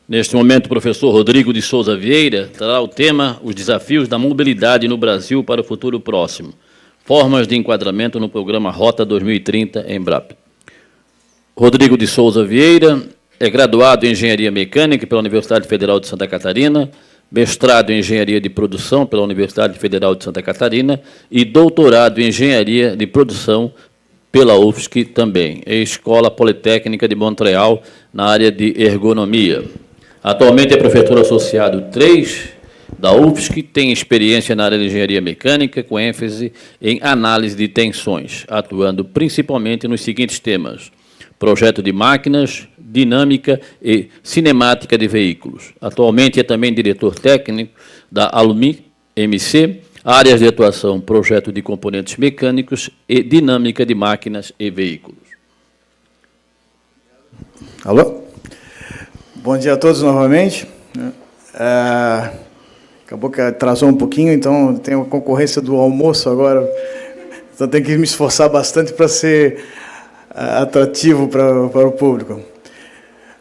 Neste momento, o professor Rodrigo de Souza Vieira trará o tema Os desafios da mobilidade no Brasil para o futuro próximo. Formas de enquadramento no programa Rota 2030, Embrapa. Rodrigo de Souza Vieira é graduado em Engenharia Mecânica pela Universidade Federal de Santa Catarina, mestrado em Engenharia de Produção pela Universidade Federal de Santa Catarina e doutorado em Engenharia de Produção pela UFSC também, e Escola Politécnica de Montreal, na área de ergonomia. Atualmente é professor associado 3 da UFSC, tem experiência na área de engenharia mecânica, com ênfase em análise de tensões, atuando principalmente nos seguintes temas: projeto de máquinas, dinâmica e cinemática de veículos. Atualmente é também diretor técnico da Alumi MC, áreas de atuação, projeto de componentes mecânicos e dinâmica de máquinas e veículos. Alô? Bom dia a todos novamente. Acabou que atrasou um pouquinho, então tem a concorrência do almoço agora, então tenho que me esforçar bastante para ser atrativo para o público.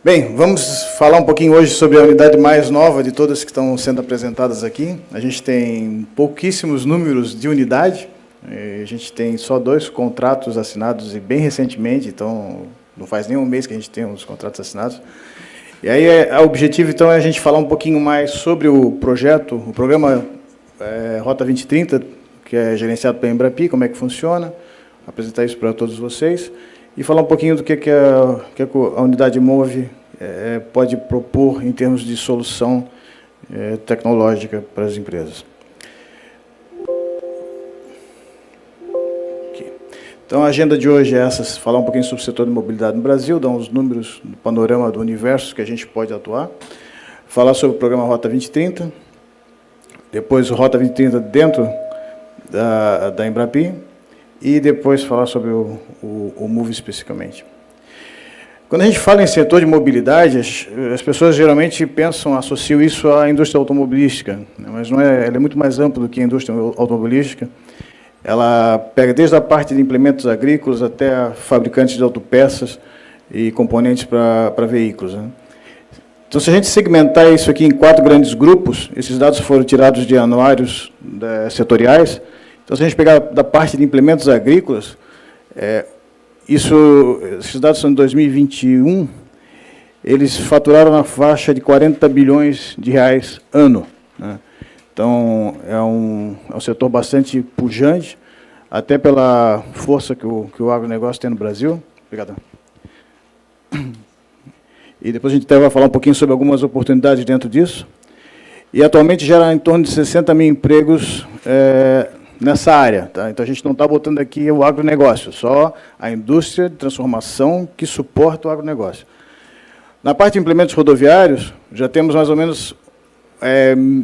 Bem, vamos falar um pouquinho hoje sobre a unidade mais nova de todas que estão sendo apresentadas aqui. A gente tem pouquíssimos números de unidade, a gente tem só 2 contratos assinados e bem recentemente, então não faz nem um mês que a gente tem os contratos assinados. E aí o objetivo, então, é a gente falar um pouquinho mais sobre o projeto, o programa Rota 2030, que é gerenciado pela Embrapi, como é que funciona, apresentar isso para todos vocês, e falar um pouquinho do que a unidade MOVE pode propor em termos de solução tecnológica para as empresas. Então, a agenda de hoje é essa, falar um pouquinho sobre o setor de mobilidade no Brasil, dar uns números do panorama do universo que a gente pode atuar, falar sobre o programa Rota 2030, depois o Rota 2030 dentro da Embrapi, e depois falar sobre o MOVE especificamente. Quando a gente fala em setor de mobilidade, as pessoas geralmente associam isso à indústria automobilística, mas não é, ela é muito mais ampla do que a indústria automobilística. Ela pega desde a parte de implementos agrícolas até fabricantes de autopeças e componentes para veículos, né? Então, se a gente segmentar isso aqui em 4 grandes grupos, esses dados foram tirados de anuários setoriais. Então, se a gente pegar da parte de implementos agrícolas, esses dados são de 2021, eles faturaram na faixa de 40 bilhões de reais ano, né? Então, é um setor bastante pujante, até pela força que o agronegócio tem no Brasil. Obrigado. E depois a gente até vai falar um pouquinho sobre algumas oportunidades dentro disso. E atualmente gera em torno de 60 mil empregos nessa área, tá? Então, a gente não está botando aqui o agronegócio, só a indústria de transformação que suporta o agronegócio. Na parte de implementos rodoviários, já temos mais ou menos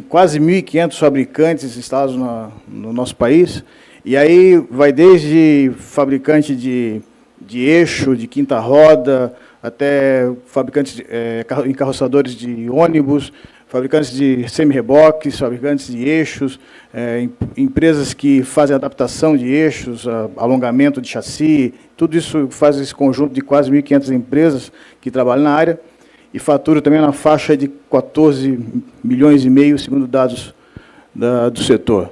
quase 1.500 fabricantes instalados no nosso país, e aí vai desde fabricante de eixo, de quinta roda, até fabricantes, encarroçadores de ônibus, fabricantes de semi-reboques, fabricantes de eixos, empresas que fazem adaptação de eixos, alongamento de chassi, tudo isso faz esse conjunto de quase 1.500 empresas que trabalham na área, e fatura também na faixa de 14 milhões e meio, segundo dados do setor.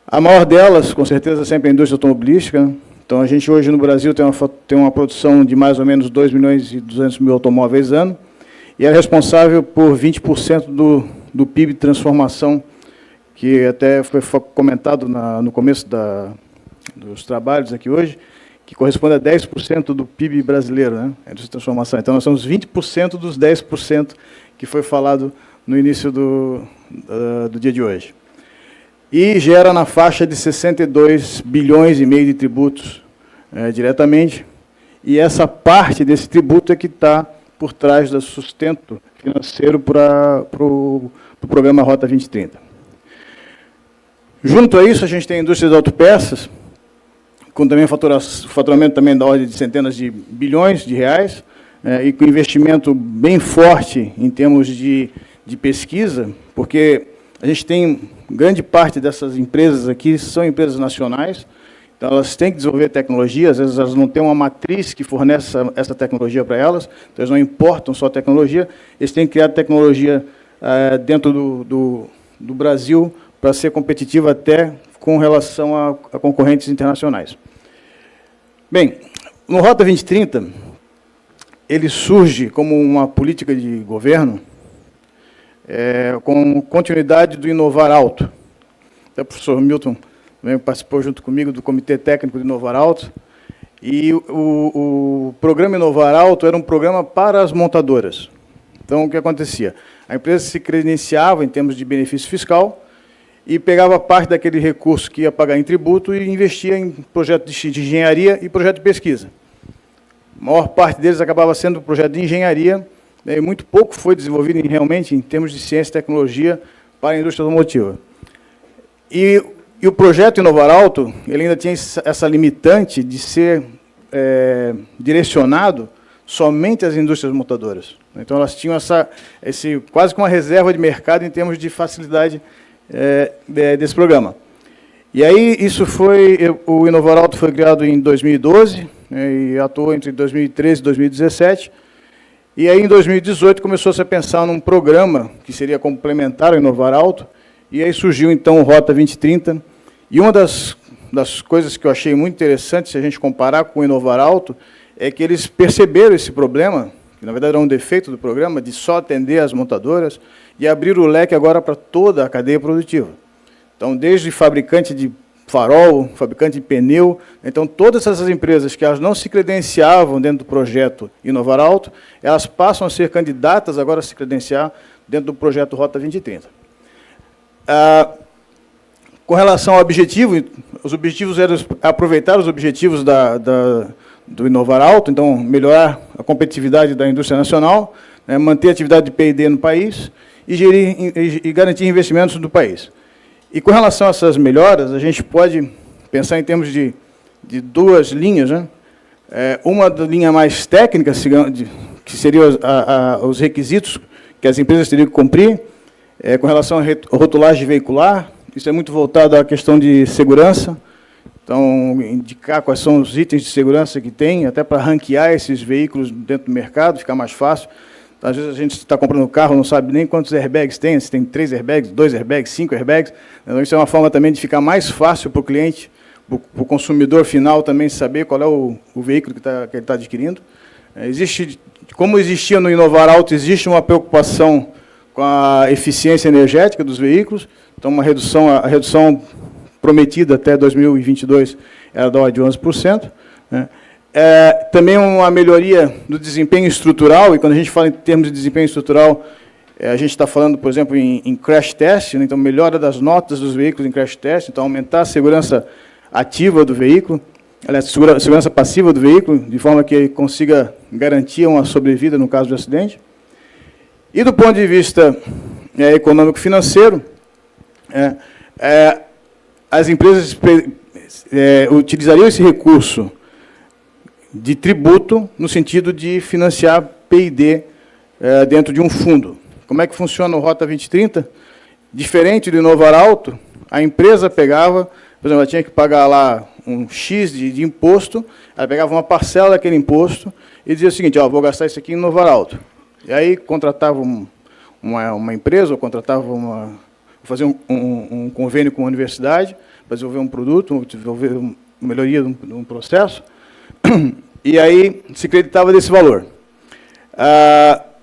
A maior delas, com certeza, sempre é a indústria automobilística, né? Então, a gente hoje no Brasil tem uma produção de mais ou menos 2 milhões e 200 mil automóveis ano, e é responsável por 20% do PIB de transformação, que até foi comentado no começo dos trabalhos aqui hoje, que corresponde a 10% do PIB brasileiro, né? A indústria de transformação. Então, nós somos 20% dos 10% que foi falado no início do dia de hoje. E gera na faixa de 62 bilhões e meio de tributos diretamente, e essa parte desse tributo é que está por trás do sustento financeiro para o programa Rota 2030. Junto a isso, a gente tem a indústria de autopeças, com também faturamento também da ordem de centenas de bilhões de reais, e com investimento bem forte em termos de pesquisa, porque a gente tem grande parte dessas empresas aqui são empresas nacionais. Então, elas têm que desenvolver tecnologia, às vezes elas não têm uma matriz que fornece essa tecnologia para elas, então eles não importam só tecnologia, eles têm que criar tecnologia dentro do Brasil para ser competitiva até com relação a concorrentes internacionais. Bem, no Rota 2030, ele surge como uma política de governo com continuidade do Inovar Alto. Até o professor Milton também participou junto comigo do Comitê Técnico do Inovar Alto, e o programa Inovar Alto era um programa para as montadoras. Então, o que acontecia? A empresa se credenciava em termos de benefício fiscal e pegava parte daquele recurso que ia pagar em tributo e investia em projeto de engenharia e projeto de pesquisa. A maior parte deles acabava sendo projeto de engenharia, e muito pouco foi desenvolvido realmente em termos de ciência e tecnologia para a indústria automotiva. E o projeto Inovar Alto, ele ainda tinha essa limitante de ser direcionado somente às indústrias montadoras. Então, elas tinham quase que uma reserva de mercado em termos de facilidade desse programa. E aí, o Inovar Alto foi criado em 2012, e atuou entre 2013 e 2017, e aí, em 2018, começou-se a pensar num programa que seria complementar ao Inovar Alto, e aí surgiu, então, o Rota 2030, e uma das coisas que eu achei muito interessante, se a gente comparar com o Inovar Alto, é que eles perceberam esse problema, que na verdade era um defeito do programa, de só atender as montadoras, e abrir o leque agora para toda a cadeia produtiva. Então, desde fabricante de farol, fabricante de pneu, então todas essas empresas que elas não se credenciavam dentro do projeto Inovar Alto, elas passam a ser candidatas agora a se credenciar dentro do projeto Rota 2030. Com relação ao objetivo, os objetivos eram aproveitar os objetivos do Inovar Alto, então melhorar a competitividade da indústria nacional, manter a atividade de P&D no país e garantir investimentos do país. E com relação a essas melhoras, a gente pode pensar em termos de duas linhas, né? Uma da linha mais técnica, que seriam os requisitos que as empresas teriam que cumprir, com relação à rotulagem veicular. Isso é muito voltado à questão de segurança. Então, indicar quais são os itens de segurança que tem, até para ranquear esses veículos dentro do mercado, ficar mais fácil. Às vezes a gente está comprando um carro, não sabe nem quantos airbags tem, se tem 3 airbags, 2 airbags, 5 airbags. Então, isso é uma forma também de ficar mais fácil para o cliente, para o consumidor final também saber qual é o veículo que ele está adquirindo. Como existia no Inovar Alto, existe uma preocupação com a eficiência energética dos veículos, então a redução prometida até 2022 era da ordem de 11%. Né? Também uma melhoria do desempenho estrutural, e quando a gente fala em termos de desempenho estrutural, a gente está falando, por exemplo, em crash test, né? Então melhora das notas dos veículos em crash test, então aumentar a segurança ativa do veículo, segurança passiva do veículo, de forma que consiga garantir uma sobrevida no caso de acidente. E do ponto de vista econômico-financeiro, as empresas utilizariam esse recurso de tributo no sentido de financiar P&D dentro de um fundo. Como é que funciona o Rota 2030? Diferente do Inovar Alto, a empresa pegava, por exemplo, ela tinha que pagar lá um X de imposto, ela pegava uma parcela daquele imposto e dizia o seguinte, vou gastar isso aqui em Inovar Alto. E aí contratava uma empresa, ou contratava fazer um convênio com a universidade, para desenvolver um produto, desenvolver uma melhoria de um processo, e aí se creditava desse valor.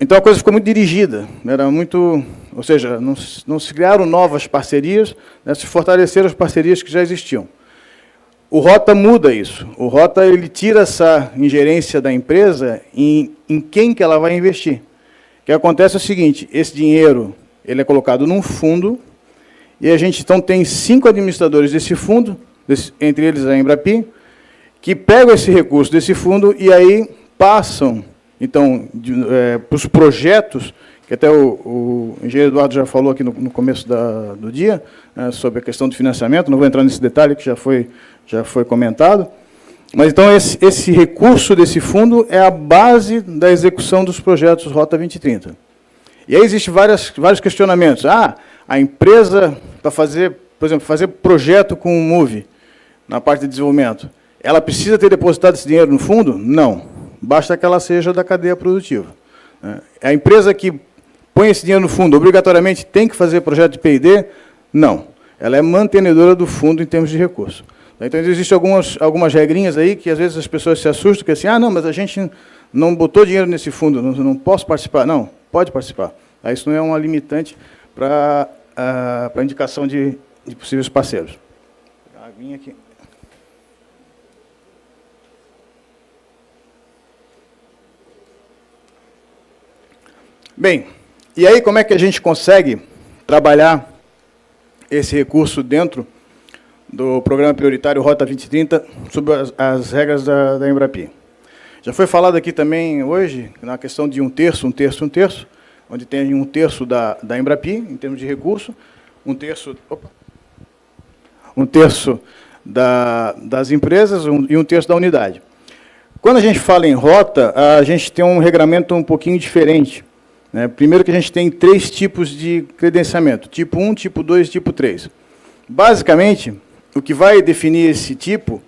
Então a coisa ficou muito dirigida, ou seja, não se criaram novas parcerias, né, se fortaleceram as parcerias que já existiam. O Rota muda isso. O Rota ele tira essa ingerência da empresa em quem que ela vai investir. O que acontece é o seguinte, esse dinheiro ele é colocado num fundo, e a gente então tem 5 administradores desse fundo, entre eles a Embrapi, que pegam esse recurso desse fundo e aí passam então, para os projetos, que até o engenheiro Eduardo já falou aqui no começo do dia, sobre a questão do financiamento, não vou entrar nesse detalhe que já foi comentado, mas então esse recurso desse fundo é a base da execução dos projetos Rota 2030. E aí existem vários questionamentos. A empresa, para fazer, por exemplo, fazer projeto com o MOVE, na parte de desenvolvimento, ela precisa ter depositado esse dinheiro no fundo? Não. Basta que ela seja da cadeia produtiva. A empresa que põe esse dinheiro no fundo, obrigatoriamente tem que fazer projeto de P&D? Não. Ela é mantenedora do fundo em termos de recurso. Então, existem algumas regrinhas aí que, às vezes, as pessoas se assustam, que assim, não, mas a gente não botou dinheiro nesse fundo, não posso participar. Não, pode participar. Isso não é uma limitante para a indicação de possíveis parceiros. Vou pegar a aguinha aqui. Bem, e aí como é que a gente consegue trabalhar esse recurso dentro do Programa Prioritário Rota 2030, sob as regras da Embrapi? Já foi falado aqui também hoje, na questão de um terço, onde tem um terço da Embrapi, em termos de recurso, um terço das empresas e um terço da unidade. Quando a gente fala em rota, a gente tem um regramento um pouquinho diferente. Primeiro que a gente tem 3 tipos de credenciamento, tipo 1, tipo 2 e tipo 3. Basicamente, o que vai definir esse tipo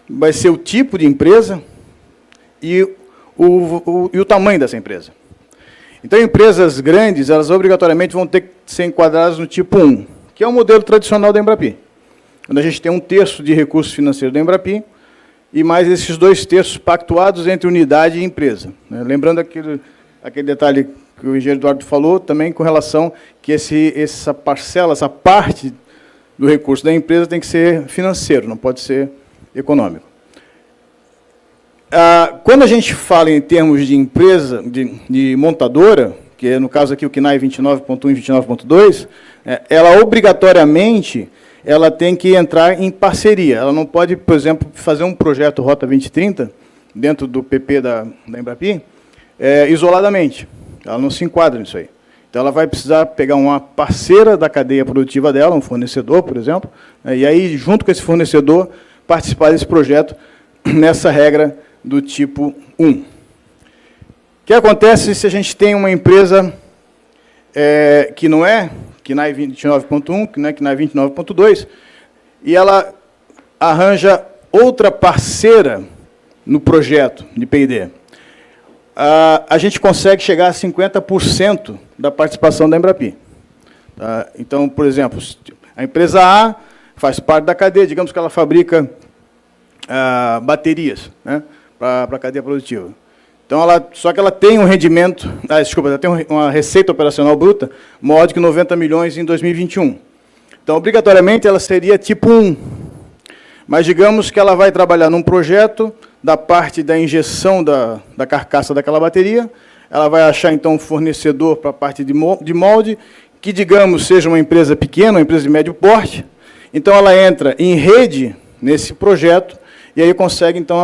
vai ser o tipo de empresa e o tamanho dessa empresa. Então, empresas grandes, elas obrigatoriamente vão ter que ser enquadradas no tipo 1, que é o modelo tradicional da Embrapi, onde a gente tem um terço de recursos financeiros da Embrapi e mais esses 2 terços pactuados entre unidade e empresa. Lembrando aquele detalhe que o engenheiro Eduardo falou, também com relação que essa parcela, essa parte do recurso da empresa tem que ser financeiro, não pode ser econômico. Quando a gente fala em termos de empresa, de montadora, que é no caso aqui o CNAE 29.1 e 29.2, ela obrigatoriamente ela tem que entrar em parceria. Ela não pode, por exemplo, fazer um projeto Rota 2030 dentro do PP da Embrapi isoladamente. Ela não se enquadra nisso aí. Então, ela vai precisar pegar uma parceira da cadeia produtiva dela, um fornecedor, por exemplo, e aí, junto com esse fornecedor, participar desse projeto nessa regra do tipo 1. O que acontece se a gente tem uma empresa que não é CNAE 29.1, que não é CNAE 29.2, e ela arranja outra parceira no projeto de P&D? A gente consegue chegar a 50% da participação da Embrapi. Então, por exemplo, a empresa A faz parte da cadeia, digamos que ela fabrica baterias, para a cadeia produtiva. Então, só que ela tem um rendimento, ela tem uma receita operacional bruta maior de que 90 milhões em 2021. Então, obrigatoriamente, ela seria tipo 1. Mas digamos que ela vai trabalhar num projeto da parte da injeção da carcaça daquela bateria, ela vai achar, então, um fornecedor para a parte de molde, que, digamos, seja uma empresa pequena, uma empresa de médio porte. Então, ela entra em rede nesse projeto, e aí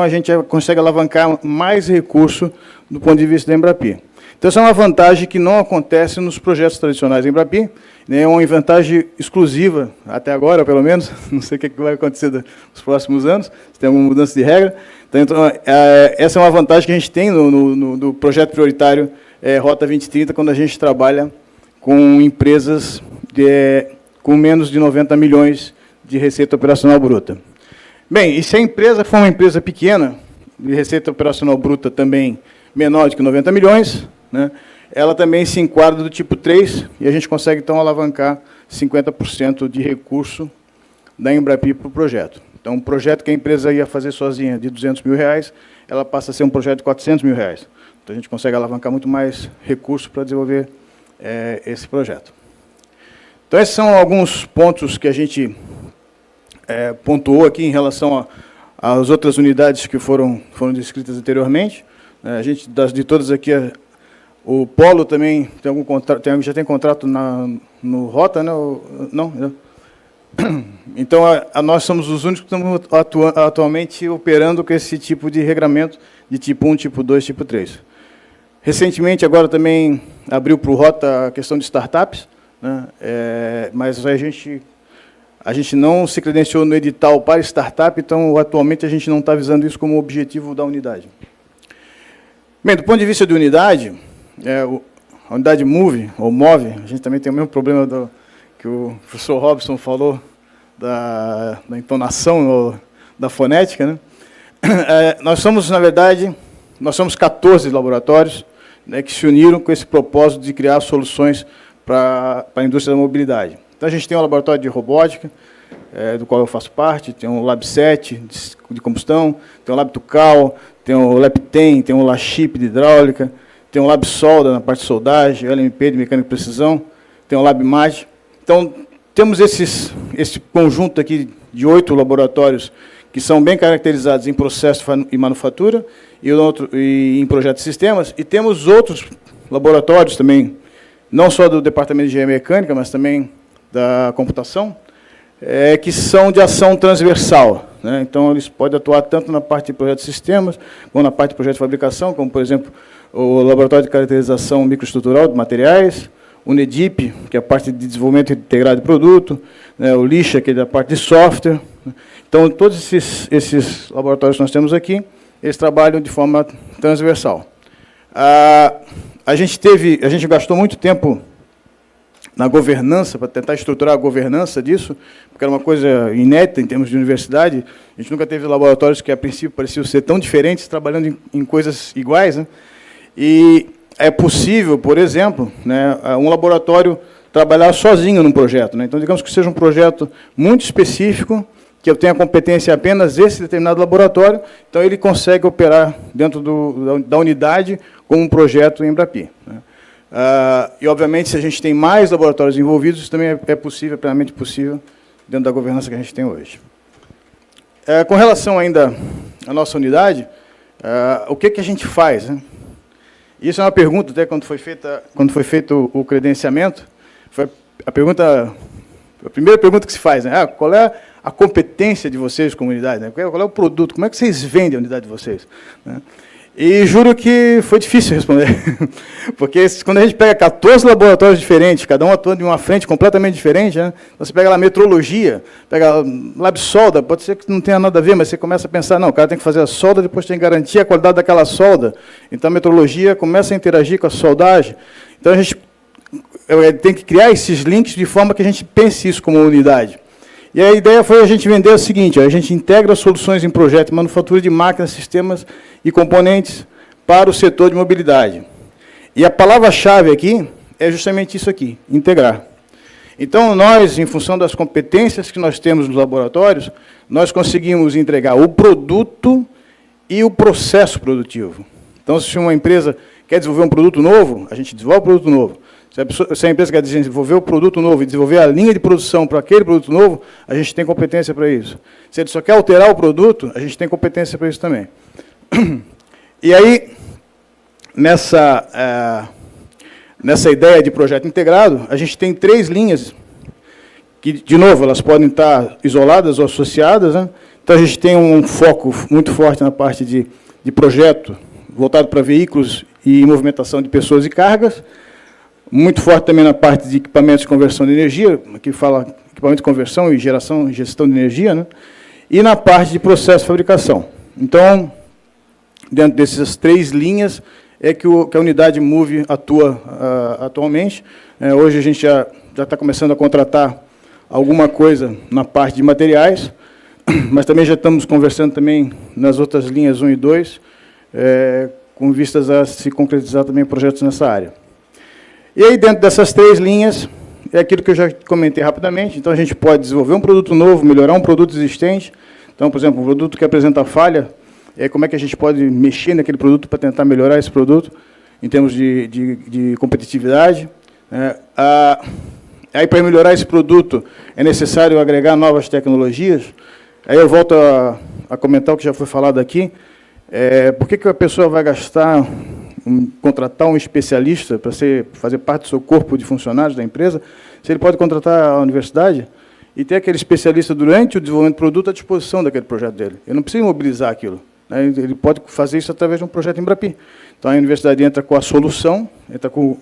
a gente consegue alavancar mais recurso do ponto de vista da Embrapi. Então, essa é uma vantagem que não acontece nos projetos tradicionais da Embrapi, é uma vantagem exclusiva, até agora, pelo menos, não sei o que vai acontecer nos próximos anos, se tem alguma mudança de regra. Então, essa é uma vantagem que a gente tem no projeto prioritário Rota 2030, quando a gente trabalha com empresas com menos de 90 milhões de receita operacional bruta. Bem, e se a empresa for uma empresa pequena, de receita operacional bruta também menor de que 90 milhões, ela também se enquadra do tipo 3, e a gente consegue, então, alavancar 50% de recurso da Embrapi para o projeto. Então, um projeto que a empresa ia fazer sozinha de R$200 mil, ela passa a ser um projeto de R$400 mil. Então, a gente consegue alavancar muito mais recurso para desenvolver esse projeto. Então, esses são alguns pontos que a gente pontuou aqui em relação às outras unidades que foram descritas anteriormente. A gente, de todas aqui, o Polo também tem algum contrato, já tem contrato no Rota, né? Não? Então, nós somos os únicos que estamos atualmente operando com esse tipo de regramento de tipo 1, tipo 2, tipo 3. Recentemente, agora também abriu para o Rota a questão de startups, mas a gente não se credenciou no edital para startup, então, atualmente, a gente não está visando isso como objetivo da unidade. Bem, do ponto de vista de unidade, a unidade MOVE, ou MOVE, a gente também tem o mesmo problema que o professor Robson falou, da entonação da fonética, né? Nós somos, na verdade, nós somos 14 laboratórios, né, que se uniram com esse propósito de criar soluções para a indústria da mobilidade. Então, a gente tem um laboratório de robótica, do qual eu faço parte, tem um Lab 7 de combustão, tem um Lab Tucal, tem um Lab 10, tem um Lachip de hidráulica, tem um Lab Solda na parte de soldagem, LMP de mecânica de precisão, tem um Lab MAG. Então, temos esse conjunto aqui de 8 laboratórios que são bem caracterizados em processo e manufatura e em projeto de sistemas, e temos outros laboratórios também, não só do Departamento de Engenharia Mecânica, mas também da computação, que são de ação transversal, né? Então, eles podem atuar tanto na parte de projeto de sistemas, como na parte de projeto de fabricação, como, por exemplo, o Laboratório de Caracterização Microestrutural de Materiais, o NEDIP, que é a parte de desenvolvimento integrado de produto, né, o LIXA, que é da parte de software. Então, todos esses laboratórios que nós temos aqui, eles trabalham de forma transversal. A gente gastou muito tempo na governança, para tentar estruturar a governança disso, porque era uma coisa inédita em termos de universidade. A gente nunca teve laboratórios que, a princípio, pareciam ser tão diferentes, trabalhando em coisas iguais, né? E é possível, por exemplo, né, um laboratório trabalhar sozinho num projeto, né? Então, digamos que seja um projeto muito específico, que eu tenha competência apenas esse determinado laboratório, então ele consegue operar dentro da unidade como um projeto em Embrapi, né? E, obviamente, se a gente tem mais laboratórios envolvidos, isso também é possível, plenamente possível, dentro da governança que a gente tem hoje. Com relação ainda à nossa unidade, o que a gente faz, né? Isso é uma pergunta, até quando foi feito o credenciamento, foi a primeira pergunta que se faz, né? Qual é a competência de vocês, comunidade, né? Qual é o produto? Como é que vocês vendem a unidade de vocês, né? E juro que foi difícil responder, porque quando a gente pega 14 laboratórios diferentes, cada um atuando de uma frente completamente diferente, né? Você pega lá metrologia, pega Lab Solda, pode ser que não tenha nada a ver, mas você começa a pensar, não, o cara tem que fazer a solda, depois tem que garantir a qualidade daquela solda. Então, a metrologia começa a interagir com a soldagem. Então, a gente tem que criar esses links de forma que a gente pense isso como unidade. E a ideia foi a gente vender o seguinte: a gente integra soluções em projeto de manufatura de máquinas, sistemas e componentes para o setor de mobilidade. E a palavra-chave aqui é justamente isso aqui, integrar. Então, nós, em função das competências que nós temos nos laboratórios, nós conseguimos entregar o produto e o processo produtivo. Então, se uma empresa quer desenvolver um produto novo, a gente desenvolve o produto novo. Se a empresa quer desenvolver o produto novo e desenvolver a linha de produção para aquele produto novo, a gente tem competência para isso. Se ele só quer alterar o produto, a gente tem competência para isso também. E aí, nessa ideia de projeto integrado, a gente tem 3 linhas, que, de novo, elas podem estar isoladas ou associadas, né? Então, a gente tem um foco muito forte na parte de projeto, voltado para veículos e movimentação de pessoas e cargas, muito forte também na parte de equipamentos de conversão de energia, que fala equipamento de conversão e geração e gestão de energia, né? E na parte de processo de fabricação. Então, dentro dessas 3 linhas, é que a unidade MOVE atua atualmente. Hoje a gente já está começando a contratar alguma coisa na parte de materiais, mas também já estamos conversando também nas outras linhas 1 e 2, com vistas a se concretizar também projetos nessa área. E aí, dentro dessas 3 linhas, é aquilo que eu já comentei rapidamente. Então, a gente pode desenvolver um produto novo, melhorar um produto existente. Então, por exemplo, um produto que apresenta falha, como é que a gente pode mexer naquele produto para tentar melhorar esse produto, em termos de competitividade. Aí, para melhorar esse produto, é necessário agregar novas tecnologias. Aí eu volto a comentar o que já foi falado aqui. Por que a pessoa vai contratar um especialista para fazer parte do seu corpo de funcionários da empresa, se ele pode contratar a universidade e ter aquele especialista durante o desenvolvimento do produto à disposição daquele projeto dele? Ele não precisa mobilizar aquilo, né? Ele pode fazer isso através de um projeto Embrapi. Então, a universidade entra com a solução, entra com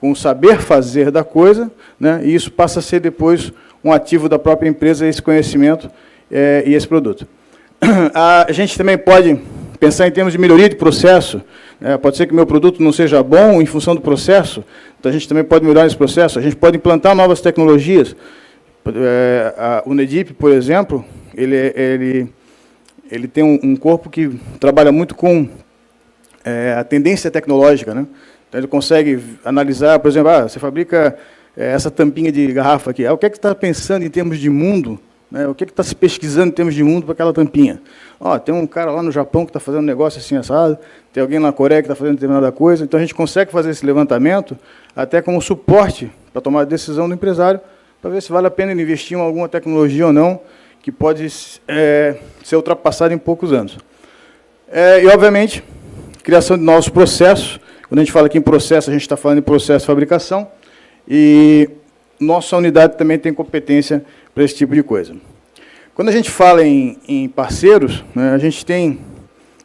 o saber fazer da coisa, né? E isso passa a ser depois um ativo da própria empresa, esse conhecimento e esse produto. A gente também pode pensar em termos de melhoria de processo. Pode ser que o meu produto não seja bom em função do processo, então a gente também pode melhorar esse processo. A gente pode implantar novas tecnologias. O NEDIP, por exemplo, ele ele tem um corpo que trabalha muito com a tendência tecnológica, né? Então, ele consegue analisar, por exemplo, você fabrica essa tampinha de garrafa aqui. O que é que está pensando em termos de mundo? Né? O que é que está se pesquisando em termos de mundo para aquela tampinha? Tem um cara lá no Japão que está fazendo um negócio assim assado, tem alguém na Coreia que está fazendo determinada coisa. Então, a gente consegue fazer esse levantamento até como suporte para tomar a decisão do empresário, para ver se vale a pena ele investir em alguma tecnologia ou não, que pode ser ultrapassada em poucos anos. E, obviamente, criação de novos processos. Quando a gente fala aqui em processo, a gente está falando em processo de fabricação, e nossa unidade também tem competência para esse tipo de coisa. Quando a gente fala em parceiros, né, a gente tem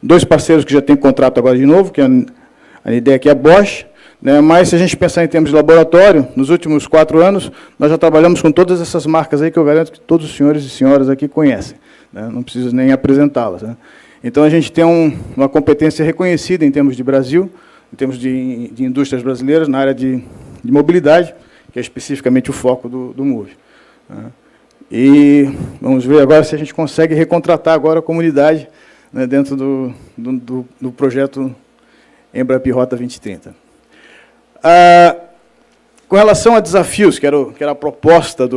2 parceiros que já têm contrato agora de novo, que a ideia aqui é a Bosch, né, mas se a gente pensar em termos de laboratório, nos últimos 4 anos, nós já trabalhamos com todas essas marcas aí que eu garanto que todos os senhores e senhoras aqui conhecem, né, não preciso nem apresentá-las, né. Então, a gente tem uma competência reconhecida em termos de Brasil, em termos de indústrias brasileiras, na área de mobilidade, que é especificamente o foco do MOVE. Né. E vamos ver agora se a gente consegue recontratar agora a comunidade, né, dentro do projeto Embrap Rota 2030. Com relação a desafios, que era a proposta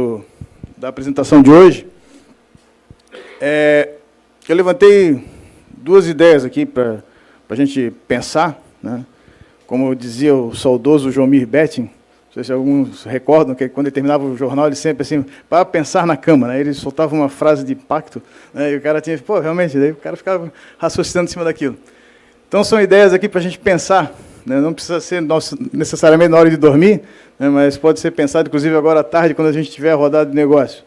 da apresentação de hoje, eu levantei 2 ideias aqui para a gente pensar, né? Como dizia o saudoso Jomir Betting, não sei se alguns recordam, que quando ele terminava o jornal, ele sempre assim, para pensar na cama, né? Ele soltava uma frase de impacto, né? E o cara tinha, realmente, daí o cara ficava raciocinando em cima daquilo. Então, são ideias aqui para a gente pensar, né? Não precisa ser necessariamente na hora de dormir, né? Mas pode ser pensado, inclusive, agora à tarde, quando a gente tiver a rodada de negócio.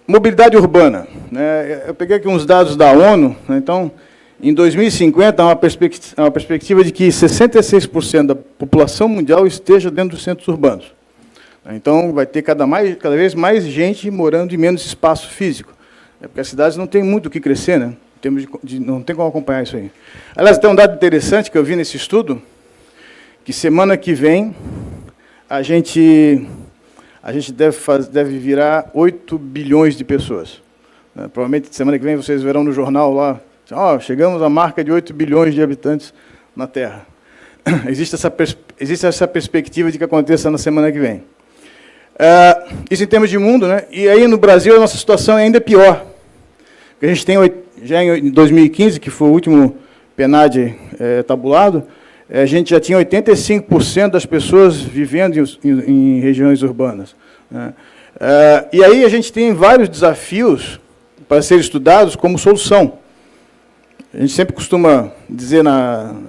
Mobilidade urbana, né? Eu peguei aqui uns dados da ONU, né? Então, em 2050, há uma perspectiva de que 66% da população mundial esteja dentro dos centros urbanos. Então, vai ter cada vez mais gente morando em menos espaço físico, porque as cidades não têm muito o que crescer, né? Em termos não tem como acompanhar isso aí. Aliás, tem um dado interessante que eu vi nesse estudo, que semana que vem a gente deve virar 8 bilhões de pessoas. Provavelmente, semana que vem, vocês verão no jornal lá, chegamos à marca de 8 bilhões de habitantes na Terra. Existe essa perspectiva de que aconteça na semana que vem. Isso em termos de mundo, né? E aí, no Brasil, a nossa situação é ainda pior. Porque a gente tem, já em 2015, que foi o último PNAD tabulado, a gente já tinha 85% das pessoas vivendo em regiões urbanas, né? E aí a gente tem vários desafios para serem estudados como solução. A gente sempre costuma dizer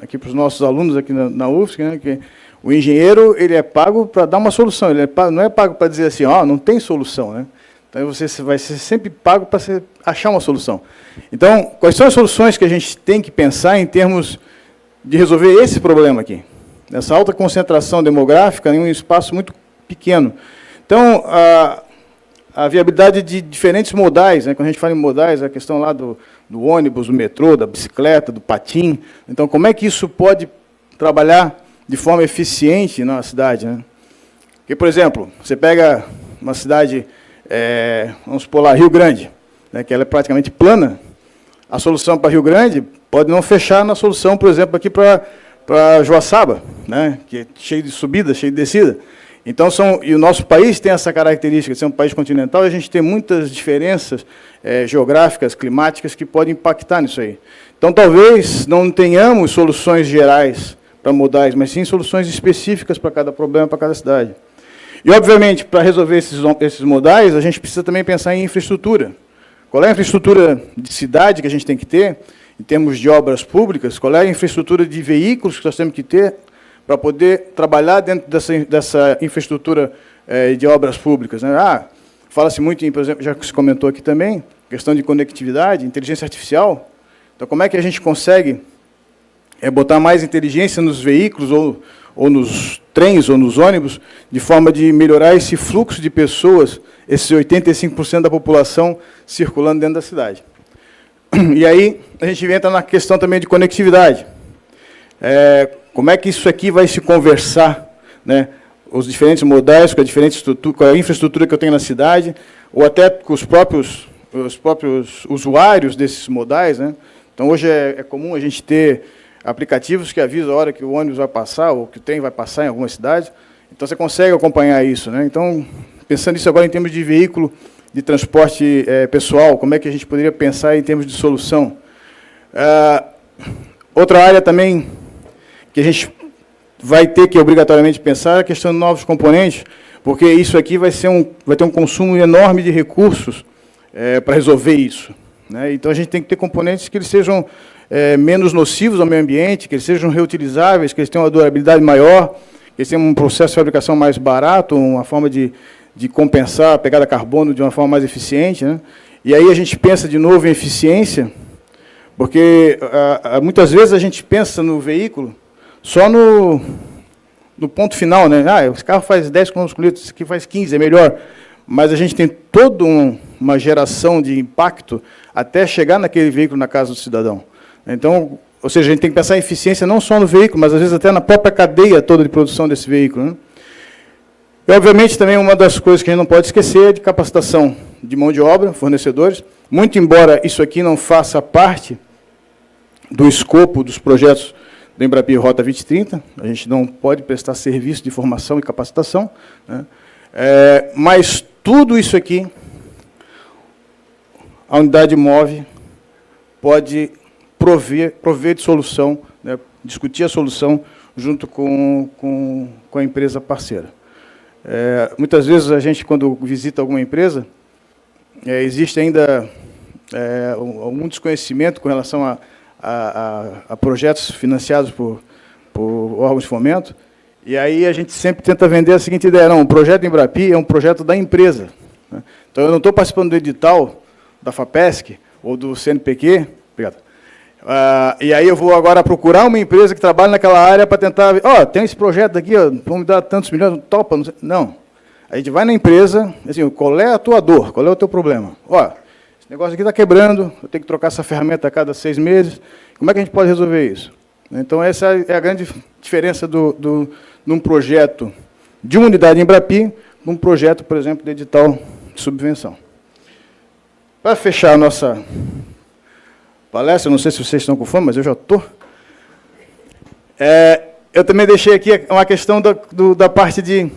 aqui para os nossos alunos aqui na UFSC, né, que o engenheiro ele é pago para dar uma solução, ele não é pago para dizer assim, não tem solução, né? Então você vai ser sempre pago para achar uma solução. Então, quais são as soluções que a gente tem que pensar em termos de resolver esse problema aqui? Essa alta concentração demográfica em um espaço muito pequeno. Então, a viabilidade de diferentes modais, né? Quando a gente fala em modais, a questão lá do ônibus, do metrô, da bicicleta, do patim. Então, como é que isso pode trabalhar de forma eficiente na cidade, né? Porque, por exemplo, você pega uma cidade, vamos supor lá, Rio Grande, né, que ela é praticamente plana, a solução para Rio Grande pode não fechar na solução, por exemplo, aqui para Joaçaba, né, que é cheio de subida, cheio de descida. Então, e o nosso país tem essa característica de ser um país continental, e a gente tem muitas diferenças geográficas, climáticas, que podem impactar nisso aí. Então, talvez não tenhamos soluções gerais para modais, mas sim soluções específicas para cada problema, para cada cidade. E, obviamente, para resolver esses modais, a gente precisa também pensar em infraestrutura. Qual é a infraestrutura de cidade que a gente tem que ter, em termos de obras públicas? Qual é a infraestrutura de veículos que nós temos que ter para poder trabalhar dentro dessa infraestrutura de obras públicas, né? Fala-se muito, por exemplo, já que se comentou aqui também, questão de conectividade, inteligência artificial. Então, como é que a gente consegue botar mais inteligência nos veículos, ou nos trens, ou nos ônibus, de forma de melhorar esse fluxo de pessoas, esses 85% da população circulando dentro da cidade. E aí, a gente entra na questão também de conectividade. Como é que isso aqui vai se conversar, né? Os diferentes modais, com a infraestrutura que eu tenho na cidade, ou até com os próprios os próprios usuários desses modais, né? Então, hoje é comum a gente ter aplicativos que avisam a hora que o ônibus vai passar ou que o trem vai passar em alguma cidade. Então, você consegue acompanhar isso, né? Então, pensando isso agora em termos de veículo de transporte pessoal, como é que a gente poderia pensar em termos de solução? Outra área também que a gente vai ter que obrigatoriamente pensar é a questão de novos componentes, porque isso aqui vai ter um consumo enorme de recursos para resolver isso, né? Então, a gente tem que ter componentes que eles sejam menos nocivos ao meio ambiente, que eles sejam reutilizáveis, que eles tenham uma durabilidade maior, que eles tenham um processo de fabricação mais barato, uma forma de compensar a pegada de carbono de uma forma mais eficiente, né? E aí a gente pensa de novo em eficiência, porque muitas vezes a gente pensa no veículo só no ponto final, né? Esse carro faz 10 km por litro, esse aqui faz 15, é melhor. Mas a gente tem toda uma geração de impacto até chegar naquele veículo na casa do cidadão. Então, ou seja, a gente tem que pensar em eficiência não só no veículo, mas às vezes até na própria cadeia toda de produção desse veículo, né? E, obviamente, também uma das coisas que a gente não pode esquecer é de capacitação de mão de obra, fornecedores. Muito embora isso aqui não faça parte do escopo dos projetos do Embrapi Rota 2030, a gente não pode prestar serviço de formação e capacitação, né? Mas tudo isso aqui, a unidade MOVE pode prover de solução, né, discutir a solução junto com a empresa parceira. Muitas vezes a gente, quando visita alguma empresa, existe ainda algum desconhecimento com relação a projetos financiados por órgãos de fomento, e aí a gente sempre tenta vender a seguinte ideia: não, o projeto Embrapi é um projeto da empresa, né? Então, eu não estou participando do edital da FAPESC ou do CNPq, obrigado. E aí eu vou agora procurar uma empresa que trabalha naquela área para tentar... tem esse projeto aqui, vamos dar tantos milhões, topa? Não. A gente vai na empresa, assim, qual é a tua dor? Qual é o teu problema? Esse negócio aqui está quebrando, eu tenho que trocar essa ferramenta a cada 6 meses. Como é que a gente pode resolver isso? Então, essa é a grande diferença de um projeto de uma unidade Embrapi, de um projeto, por exemplo, de edital de subvenção. Para fechar a nossa palestra, não sei se vocês estão com fome, mas eu já estou. Eu também deixei aqui uma questão da parte de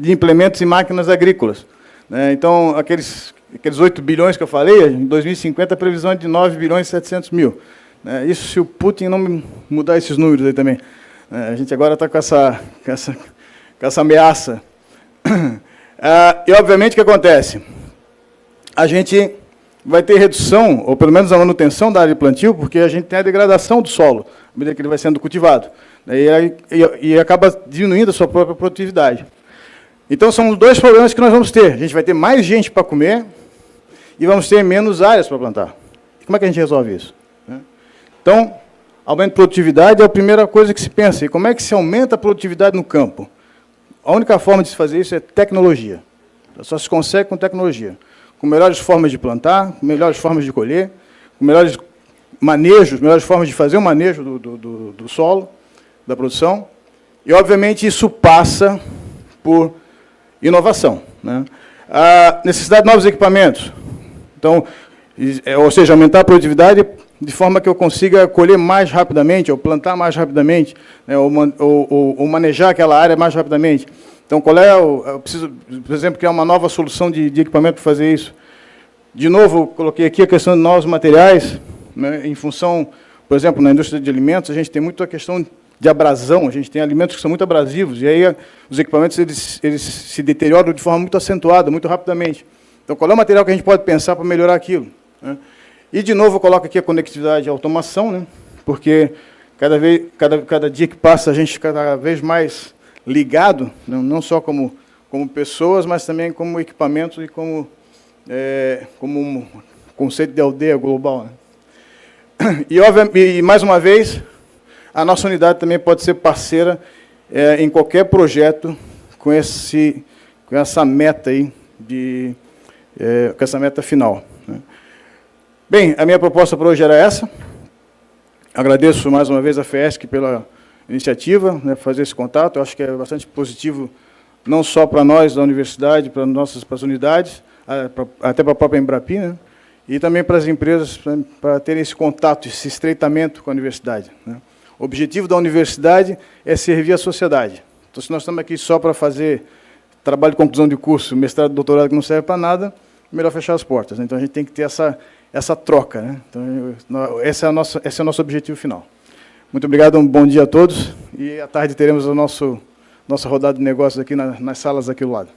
implementos e máquinas agrícolas, né? Então, aqueles 8 bilhões que eu falei, em 2050 a previsão é de 9 bilhões e 700 mil. Né? Isso se o Putin não mudar esses números aí também. A gente agora está com essa ameaça. E, obviamente, o que acontece? A gente vai ter redução, ou pelo menos a manutenção da área de plantio, porque a gente tem a degradação do solo, à medida que ele vai sendo cultivado, e acaba diminuindo a sua própria produtividade. Então, são 2 problemas que nós vamos ter. A gente vai ter mais gente para comer e vamos ter menos áreas para plantar. E como é que a gente resolve isso? Então, aumento de produtividade é a primeira coisa que se pensa. E como é que se aumenta a produtividade no campo? A única forma de se fazer isso é tecnologia. Só se consegue com tecnologia. Com melhores formas de plantar, com melhores formas de colher, com melhores manejos, melhores formas de fazer o manejo do solo, da produção. E, obviamente, isso passa por inovação, né? A necessidade de novos equipamentos. Então, ou seja, aumentar a produtividade de forma que eu consiga colher mais rapidamente, ou plantar mais rapidamente, né, ou manejar aquela área mais rapidamente. Então, eu preciso, por exemplo, criar uma nova solução de equipamento para fazer isso. De novo, coloquei aqui a questão de novos materiais, né, em função, por exemplo, na indústria de alimentos, a gente tem muito a questão de abrasão, a gente tem alimentos que são muito abrasivos, e aí os equipamentos eles se deterioram de forma muito acentuada, muito rapidamente. Então, qual é o material que a gente pode pensar para melhorar aquilo, né? E, de novo, eu coloco aqui a conectividade e automação, né, porque cada dia que passa, a gente cada vez mais ligado, não só como pessoas, mas também como equipamentos e como um conceito de aldeia global, né? E, mais uma vez, a nossa unidade também pode ser parceira em qualquer projeto com essa meta aí, com essa meta final, né? Bem, a minha proposta para hoje era essa. Agradeço mais uma vez a FESC pela iniciativa, né, fazer esse contato. Eu acho que é bastante positivo, não só para nós da universidade, para as unidades, até para a própria Embrapi, né? e também para as empresas, para terem esse contato, esse estreitamento com a universidade, né? O objetivo da universidade é servir a sociedade. Então, se nós estamos aqui só para fazer trabalho de conclusão de curso, mestrado, doutorado, que não serve para nada, melhor fechar as portas, né? Então, a gente tem que ter essa troca, né? Então, esse é o nosso objetivo final. Muito obrigado, um bom dia a todos, e à tarde teremos nossa rodada de negócios aqui nas salas aqui do lado.